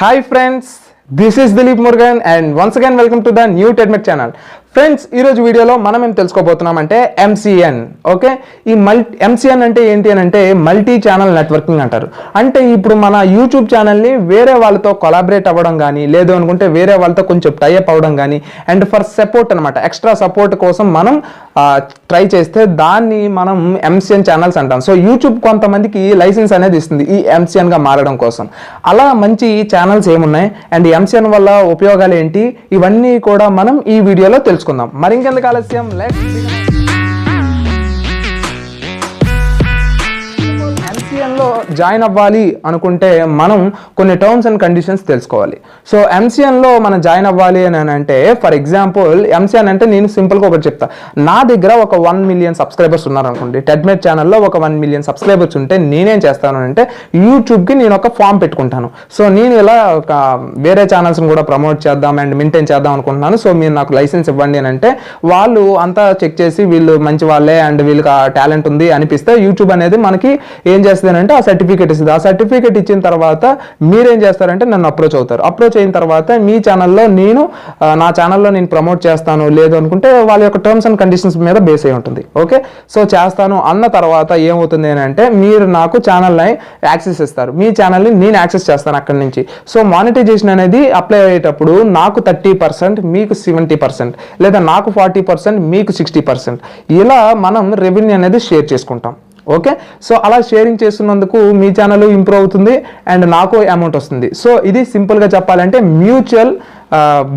Hi friends, this is Dilip Murugan and once again welcome to the new TEDMET channel. Friends ఈరోజు వీడియోలో మనం ఏం తెలుసుకోబోతున్నామంటే MCN. Okay, ఈ MCN అంటే ఏంటి అని అంటే మల్టీ ఛానల్ నెట్వర్కింగ్ అంటారు. అంటే ఇప్పుడు మన యూట్యూబ్ ఛానల్ని వేరే వాళ్ళతో కొలాబరేట్ అవ్వడం కానీ, లేదు అనుకుంటే వేరే వాళ్ళతో కొంచెం టైఅప్ అవ్వడం కానీ, అండ్ ఫర్ సపోర్ట్ అనమాట, ఎక్స్ట్రా సపోర్ట్ కోసం మనం ట్రై చేస్తే దాన్ని మనం ఎంసీఎన్ ఛానల్స్ అంటాం. సో యూట్యూబ్ కొంతమందికి లైసెన్స్ అనేది ఇస్తుంది ఈ ఎంసీఎన్గా మారడం కోసం. అలా మంచి ఛానల్స్ ఏమున్నాయి అండ్ ఎంసీఎన్ వల్ల ఉపయోగాలు ఏంటి, ఇవన్నీ కూడా మనం ఈ వీడియోలో తెలుసుకుందాం. మరి ఇంకెందుకు ఆలస్యం, లెట్స్ ఎంసీఎన్లో జాయిన్ అవ్వాలి అనుకుంటే మనం కొన్ని టర్మ్స్ అండ్ కండిషన్స్ తెలుసుకోవాలి. సో ఎంసీఎన్లో మనం జాయిన్ అవ్వాలి అని అంటే, ఫర్ ఎగ్జాంపుల్ ఎంసీఎన్ అంటే నేను సింపుల్గా ఒకటి చెప్తా. నా దగ్గర ఒక 1 మిలియన్ సబ్స్క్రైబర్స్ ఉన్నారనుకోండి, టెడ్మెట్ ఛానల్లో ఒక 1 మిలియన్ సబ్స్క్రైబర్స్ ఉంటే నేనేం చేస్తాను అంటే యూట్యూబ్కి నేను ఒక ఫామ్ పెట్టుకుంటాను. సో నేను ఇలా ఒక వేరే ఛానల్స్ని కూడా ప్రమోట్ చేద్దాం అండ్ మెయింటైన్ చేద్దాం అనుకుంటున్నాను. సో మీరు నాకు లైసెన్స్ ఇవ్వండి అని అంటే వాళ్ళు అంతా చెక్ చేసి వీళ్ళు మంచి వాళ్ళే అండ్ వీళ్ళకి టాలెంట్ ఉంది అనిపిస్తే యూట్యూబ్ అనేది మనకి ఏం చేస్తుందంటే ఆ సర్టిఫికేట్ ఇస్తుంది. ఆ సర్టిఫికేట్ ఇచ్చిన తర్వాత మీరేం చేస్తారంటే నన్ను అప్రోచ్ అవుతారు. అప్రోచ్ అయిన తర్వాత మీ ఛానల్లో నా ఛానల్లో నేను ప్రమోట్ చేస్తాను, లేదు అనుకుంటే వాళ్ళ యొక్క టర్మ్స్ అండ్ కండిషన్స్ మీద బేస్ అయి ఉంటుంది. ఓకే, సో చేస్తాను అన్న తర్వాత ఏమవుతుంది అని అంటే మీరు నాకు ఛానల్ని యాక్సెస్ ఇస్తారు. మీ ఛానల్ని నేను యాక్సెస్ చేస్తాను అక్కడి నుంచి. సో మానిటైజేషన్ అనేది అప్లై అయ్యేటప్పుడు నాకు 30%, మీకు 70%, లేదా నాకు 40%, మీకు 60%, ఇలా మనం రెవెన్యూ అనేది షేర్ చేసుకుంటాం. ఓకే, సో అలా షేరింగ్ చేస్తున్నందుకు మీ ఛానల్ ఇంప్రూవ్ అవుతుంది అండ్ నాకు అమౌంట్ వస్తుంది. సో ఇది సింపుల్గా చెప్పాలంటే మ్యూచువల్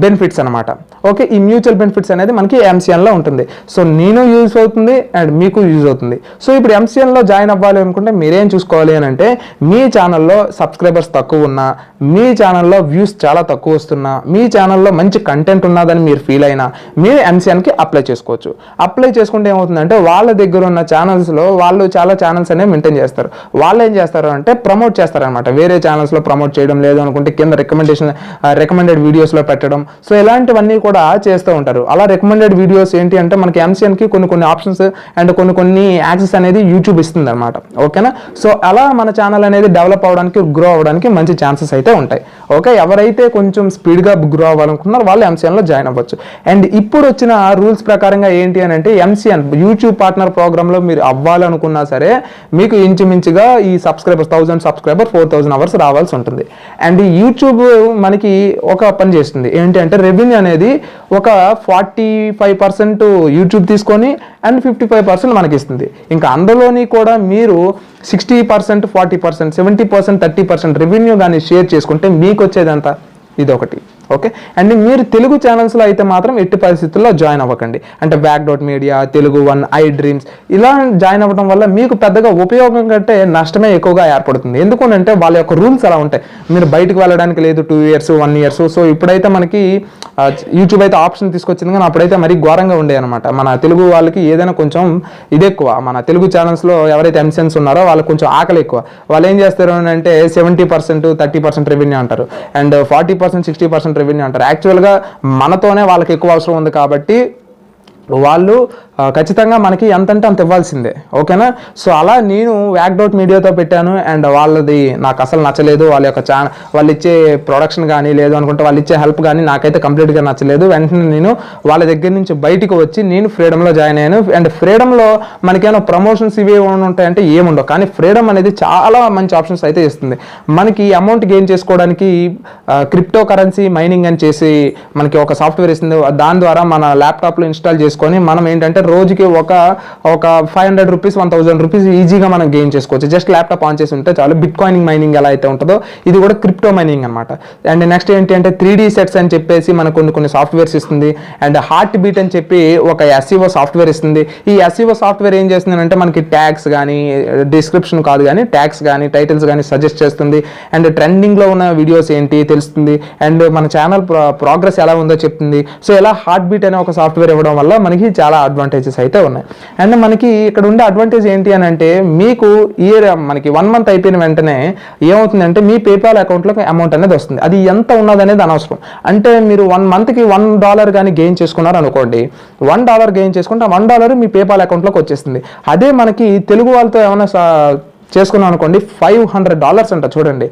బెనిఫిట్స్ అనమాట. ఓకే, ఈ మ్యూచువల్ బెనిఫిట్స్ అనేది మనకి ఎంసీఎన్లో ఉంటుంది. సో నేను యూజ్ అవుతుంది అండ్ మీకు యూజ్ అవుతుంది. సో ఇప్పుడు ఎంసీఎన్లో జాయిన్ అవ్వాలి అనుకుంటే మీరేం చూసుకోవాలి అని అంటే, మీ ఛానల్లో సబ్స్క్రైబర్స్ తక్కువ ఉన్నా, మీ ఛానల్లో వ్యూస్ చాలా తక్కువ వస్తున్నా, మీ ఛానల్లో మంచి కంటెంట్ ఉన్నదని మీరు ఫీల్ అయినా మీరు ఎంసీఎన్కి అప్లై చేసుకోవచ్చు. అప్లై చేసుకుంటే ఏమవుతుందంటే వాళ్ళ దగ్గర ఉన్న ఛానల్స్లో వాళ్ళు చాలా ఛానల్స్ అనేవి మెయింటైన్ చేస్తారు. వాళ్ళు ఏం చేస్తారు అంటే ప్రమోట్ చేస్తారనమాట. వేరే ఛానల్స్లో ప్రమోట్ చేయడం, లేదు అనుకుంటే కింద రికమెండెడ్ వీడియోస్లో పెట్టడం. సో ఇలాంటివన్నీ కూడా చేస్తూ ఉంటారు. అలా రికమెండెడ్ వీడియోస్ ఏంటి అంటే మనకి ఎంసీఎన్కి కొన్ని ఆప్షన్స్ అండ్ కొన్ని యాక్సెస్ అనేది యూట్యూబ్ ఇస్తుంది అనమాట. ఓకేనా, సో అలా మన ఛానల్ అనేది డెవలప్ అవ్వడానికి, గ్రో అవ్వడానికి మంచి ఛాన్సెస్ అయితే ఉంటాయి. ఓకే, ఎవరైతే కొంచెం స్పీడ్గా గ్రో అవ్వాలనుకుంటున్నారో వాళ్ళు ఎంసీఎన్లో జాయిన్ అవ్వచ్చు. అండ్ ఇప్పుడు వచ్చిన రూల్స్ ప్రకారంగా ఏంటి అని అంటే ఎంసీఎన్ యూట్యూబ్ పార్ట్నర్ ప్రోగ్రాంలో మీరు అవ్వాలనుకున్నా సరే మీకు ఇంచుమించుగా ఈ 1000 సబ్స్క్రైబర్ 4000 అవర్స్ రావాల్సి ఉంటుంది. అండ్ యూట్యూబ్ మనకి ఒక పని చేస్తుంది ఏంటి అంటే రెవెన్యూ అనేది ఒక 45% యూట్యూబ్ తీసుకొని అండ్ 55% మనకి ఇస్తుంది. ఇంకా అందులోని కూడా మీరు 60%, 40%, 70%, 30% రెవెన్యూ కానీ షేర్ చేసుకుంటే మీకు వచ్చేదంతా ఇదొకటి. ఓకే, అండ్ మీరు తెలుగు ఛానల్స్లో అయితే మాత్రం ఎట్టి పరిస్థితుల్లో జాయిన్ అవ్వకండి. అంటే BACK.media, తెలుగు వన్, iDreams ఇలా జాయిన్ అవ్వడం వల్ల మీకు పెద్దగా ఉపయోగం కంటే నష్టమే ఎక్కువగా ఏర్పడుతుంది. ఎందుకంటే వాళ్ళ యొక్క రూల్స్ అలా ఉంటాయి. మీరు బయటకు వెళ్ళడానికి లేదు 2 years, 1 year. సో ఇప్పుడైతే మనకి యూట్యూబ్ అయితే ఆప్షన్ తీసుకొచ్చింది, కానీ అప్పుడైతే మరీ ఘోరంగా ఉండే అనమాట. మన తెలుగు వాళ్ళకి ఏదైనా కొంచెం ఇది ఎక్కువ. మన తెలుగు ఛానల్స్లో ఎవరైతే ఎంసీఎన్స్ ఉన్నారో వాళ్ళకి కొంచెం ఆకలి ఎక్కువ. వాళ్ళు ఏం చేస్తారు అంటే 70%, 30% రెవెన్యూ అంటారు అండ్ 40%, 60% రెవెన్యూ అంటారు. యాక్చువల్గా మనతోనే వాళ్ళకి ఎక్కువ అవసరం ఉంది కాబట్టి వాళ్ళు ఖచ్చితంగా మనకి ఎంతంటే అంత ఇవ్వాల్సిందే. ఓకేనా, సో అలా నేను BACK.mediaతో పెట్టాను అండ్ వాళ్ళది నాకు అసలు నచ్చలేదు. వాళ్ళ యొక్క వాళ్ళు ఇచ్చే ప్రొడక్షన్ కానీ, లేదు అనుకుంటే వాళ్ళు ఇచ్చే హెల్ప్ కానీ నాకైతే కంప్లీట్గా నచ్చలేదు. వెంటనే నేను వాళ్ళ దగ్గర నుంచి బయటకు వచ్చి నేను ఫ్రీడమ్లో జాయిన్ అయ్యాను. అండ్ ఫ్రీడమ్లో మనకేమైనా ప్రమోషన్స్ ఇవి ఉంటాయంటే ఏముండవు, కానీ ఫ్రీడమ్ అనేది చాలా మంచి ఆప్షన్స్ అయితే ఇస్తుంది. మనకి అమౌంట్ గెయిన్ చేసుకోవడానికి క్రిప్టో కరెన్సీ మైనింగ్ అని చేసి మనకి ఒక సాఫ్ట్వేర్ ఇస్తుంది. దాని ద్వారా మన ల్యాప్టాప్లో ఇన్స్టాల్ చేసుకొని మనం ఏంటంటే రోజుకి ఒక 500 రూపీస్, 1000 రూపీస్ ఈజీగా మనం గెయిన్ చేసుకోవచ్చు. జస్ట్ ల్యాప్టాప్ ఆన్ చేసి ఉంటే చాలు. బిట్ కాయినింగ్ మైనింగ్ ఎలా అయితే ఉంటుందో ఇది కూడా క్రిప్టో మైనింగ్ అనమాట. అండ్ నెక్స్ట్ ఏంటి అంటే 3D సెట్స్ అని చెప్పేసి మనకు కొన్ని సాఫ్ట్వేర్స్ ఇస్తుంది. అండ్ హార్ట్ బీట్ అని చెప్పి ఒక SEO సాఫ్ట్వేర్ ఇస్తుంది. ఈ SEO సాఫ్ట్వేర్ ఏం చేస్తుంది అంటే మనకి ట్యాగ్స్ కానీ, డిస్క్రిప్షన్ కాదు కానీ ట్యాగ్స్ కానీ, టైటిల్స్ కానీ సజెస్ట్ చేస్తుంది. అండ్ ట్రెండింగ్లో ఉన్న వీడియోస్ ఏంటి తెలుస్తుంది. అండ్ మన ఛానల్ ప్రోగ్రెస్ ఎలా ఉందో చెప్తుంది. సో ఇలా హార్ట్ బీట్ అనే ఒక సాఫ్ట్వేర్ ఇవ్వడం వల్ల మనకి చాలా అడ్వాంటేజెస్ అయితే ఉన్నాయి. అండ్ మనకి ఇక్కడ ఉండే అడ్వాంటేజ్ ఏంటి అని అంటే మీకు మనకి 1 month అయిపోయిన వెంటనే ఏమవుతుందంటే మీ పేపాల్ అకౌంట్లోకి అమౌంట్ అనేది వస్తుంది. అది ఎంత ఉన్నది అనేది అనవసరం. అంటే మీరు 1 monthకి $1 కానీ గెయిన్ చేసుకున్నారు అనుకోండి, $1 గెయిన్ చేసుకుంటే $1 మీ పేపాల్ అకౌంట్లోకి వచ్చేస్తుంది. అదే మనకి తెలుగు వాళ్ళతో ఏమైనా చేసుకున్నాం అనుకోండి $500 అంట. చూడండి,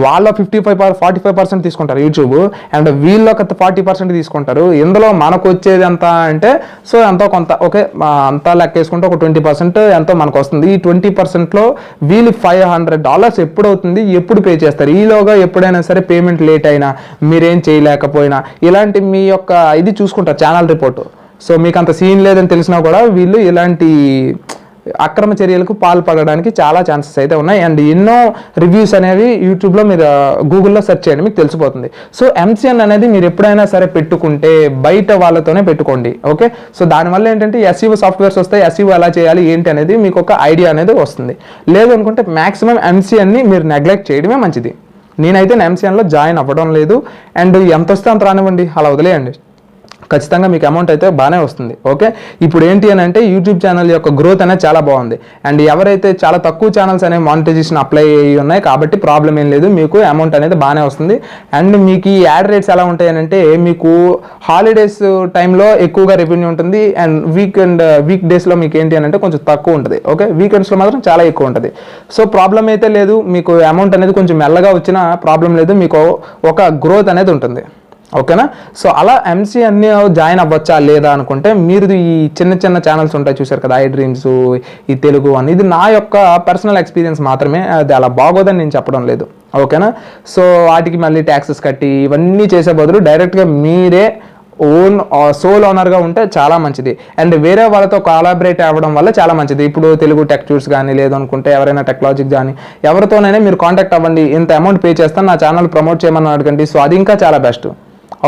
వాళ్ళ 45-45% తీసుకుంటారు యూట్యూబ్, అండ్ వీళ్ళు ఒక 40% తీసుకుంటారు. ఇందులో మనకు వచ్చేది ఎంత అంటే సో ఎంతో కొంత ఓకే అంతా లెక్క వేసుకుంటే ఒక 20% ఎంతో మనకు వస్తుంది. ఈ 20%లో వీళ్ళు $500 ఎప్పుడు అవుతుంది, ఎప్పుడు పే చేస్తారు. ఈలోగా ఎప్పుడైనా సరే పేమెంట్ లేట్ అయినా, మీరేం చేయలేకపోయినా, ఇలాంటి మీ యొక్క ఇది చూసుకుంటారు ఛానల్ రిపోర్టు. సో మీకు అంత సీన్ లేదని తెలిసినా కూడా వీళ్ళు ఇలాంటి అక్రమ చర్యలకు పాల్పడడానికి చాలా ఛాన్సెస్ అయితే ఉన్నాయి. అండ్ ఎన్నో రివ్యూస్ అనేవి యూట్యూబ్లో మీరు గూగుల్లో సెర్చ్ చేయండి, మీకు తెలిసిపోతుంది. సో MCN అనేది మీరు ఎప్పుడైనా సరే పెట్టుకుంటే బయట వాళ్ళతోనే పెట్టుకోండి. ఓకే, సో దానివల్ల ఏంటంటే SEO సాఫ్ట్వేర్స్ వస్తాయి, SEO ఎలా చేయాలి ఏంటి అనేది మీకు ఒక ఐడియా అనేది వస్తుంది. లేదు అనుకుంటే మ్యాక్సిమం MCNని మీరు నెగ్లెక్ట్ చేయడమే మంచిది. నేనైతే MCNలో జాయిన్ అవ్వడం లేదు. అండ్ ఎంత వస్తే అంత రానివ్వండి, అలా వదిలేయండి, ఖచ్చితంగా మీకు అమౌంట్ అయితే బాగానే వస్తుంది. ఓకే, ఇప్పుడు ఏంటి అని అంటే యూట్యూబ్ ఛానల్ యొక్క గ్రోత్ అనేది చాలా బాగుంది. అండ్ ఎవరైతే చాలా తక్కువ ఛానల్స్ అనేవి మానిటైజేషన్ అప్లై అయ్యి ఉన్నాయి కాబట్టి ప్రాబ్లం ఏం లేదు, మీకు అమౌంట్ అనేది బాగానే వస్తుంది. అండ్ మీకు ఈ యాడ్ రేట్స్ ఎలా ఉంటాయి అని అంటే మీకు హాలిడేస్ టైంలో ఎక్కువగా రెవెన్యూ ఉంటుంది, అండ్ వీక్ డేస్లో మీకు ఏంటి అని అంటే కొంచెం తక్కువ ఉంటుంది. ఓకే, వీకెండ్స్లో మాత్రం చాలా ఎక్కువ ఉంటుంది. సో ప్రాబ్లం అయితే లేదు, మీకు అమౌంట్ అనేది కొంచెం మెల్లగా వచ్చినా ప్రాబ్లం లేదు, మీకు ఒక గ్రోత్ అనేది ఉంటుంది. ఓకేనా, సో అలా MCN జాయిన్ అవ్వచ్చా లేదా అనుకుంటే మీరు ఈ చిన్న చిన్న ఛానల్స్ ఉంటాయి చూసారు కదా, ఐ డ్రీమ్స్, ఈ తెలుగు అని, ఇది నా యొక్క పర్సనల్ ఎక్స్పీరియన్స్ మాత్రమే, అది అలా బాగోదని నేను చెప్పడం లేదు. ఓకేనా, సో వాటికి మళ్ళీ ట్యాక్సెస్ కట్టి ఇవన్నీ చేసే బదులు డైరెక్ట్గా మీరే సోల్ ఓనర్గా ఉంటే చాలా మంచిది. అండ్ వేరే వాళ్ళతో కొలాబరేట్ అవ్వడం వల్ల చాలా మంచిది. ఇప్పుడు తెలుగు టెక్ ట్యూర్స్ కానీ లేదు అనుకుంటే ఎవరైనా టెక్నాలజీ కానీ ఎవరితోనైనా మీరు కాంటాక్ట్ అవ్వండి, ఇంత అమౌంట్ పే చేస్తాను నా ఛానల్ ప్రమోట్ చేయమని అడగండి. సో అది ఇంకా చాలా బెస్ట్.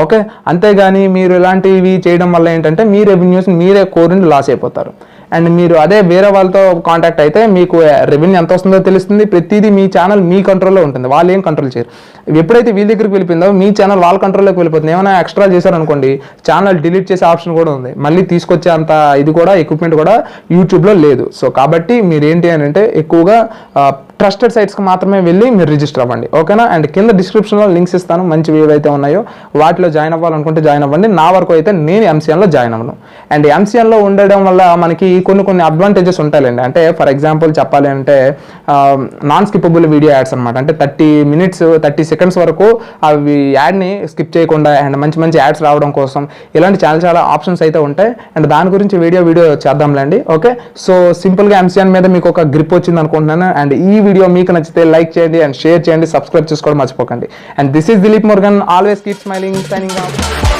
ఓకే, అంతేగాని మీరు ఇలాంటివి చేయడం వల్ల ఏంటంటే మీ రెవెన్యూస్ మీరే కోరిని లాస్ అయిపోతారు. అండ్ మీరు అదే వేరే వాళ్ళతో కాంటాక్ట్ అయితే మీకు రెవెన్యూ ఎంత వస్తుందో తెలుస్తుంది, ప్రతిదీ మీ ఛానల్ మీ కంట్రోల్లో ఉంటుంది, వాళ్ళు ఏం కంట్రోల్ చేయరు. ఎప్పుడైతే వీళ్ళ దగ్గరికి వెళ్ళిపోయిందో మీ ఛానల్ వాళ్ళ కంట్రోల్లోకి వెళ్ళిపోతుంది. ఏమైనా ఎక్స్ట్రా చేశారనుకోండి ఛానల్ డిలీట్ చేసే ఆప్షన్ కూడా ఉంది, మళ్ళీ తీసుకొచ్చే అంత ఇది కూడా ఎక్విప్మెంట్ కూడా యూట్యూబ్లో లేదు. సో కాబట్టి మీరు ఏంటి అని అంటే ఎక్కువగా ట్రస్టెడ్ సైట్స్కి మాత్రమే వెళ్ళి మీరు రిజిస్టర్ అవ్వండి. ఓకేనా, అండ్ కింద డిస్క్రిప్షన్లో లింక్స్ ఇస్తాను, మంచివి ఏవైతే ఉన్నాయో వాటిలో జాయిన్ అవ్వాలనుకుంటే జాయిన్ అవ్వండి. నా వరకు అయితే నేను MCNలో జాయిన్ అవ్వను. అండ్ MCNలో ఉండడం వల్ల మనకి కొన్ని అడ్వాంటేజెస్ ఉంటాయండి. అంటే ఫర్ ఎగ్జాంపుల్ చెప్పాలి అంటే నాన్ స్కిప్పబుల్ వీడియో యాడ్స్ అనమాట. అంటే 30 సెకండ్స్ వరకు అవి యాడ్ని స్కిప్ చేయకుండా అండ్ మంచి యాడ్స్ రావడం కోసం ఇలాంటి చాలా ఆప్షన్స్ అయితే ఉంటాయి. అండ్ దాని గురించి వీడియో చేద్దాంలేండి. ఓకే, సో సింపుల్గా MCN మీద మీకు ఒక గ్రిప్ వచ్చింది అనుకుంటున్నాను. అండ్ ఈ వీడియో మీకు నచ్చితే లైక్ చేయండి అండ్ షేర్ చేయండి, సబ్స్క్రైబ్ చేసుకోవడం మర్చిపోకండి. And this is Dilip Murugan, always keep smiling, signing off.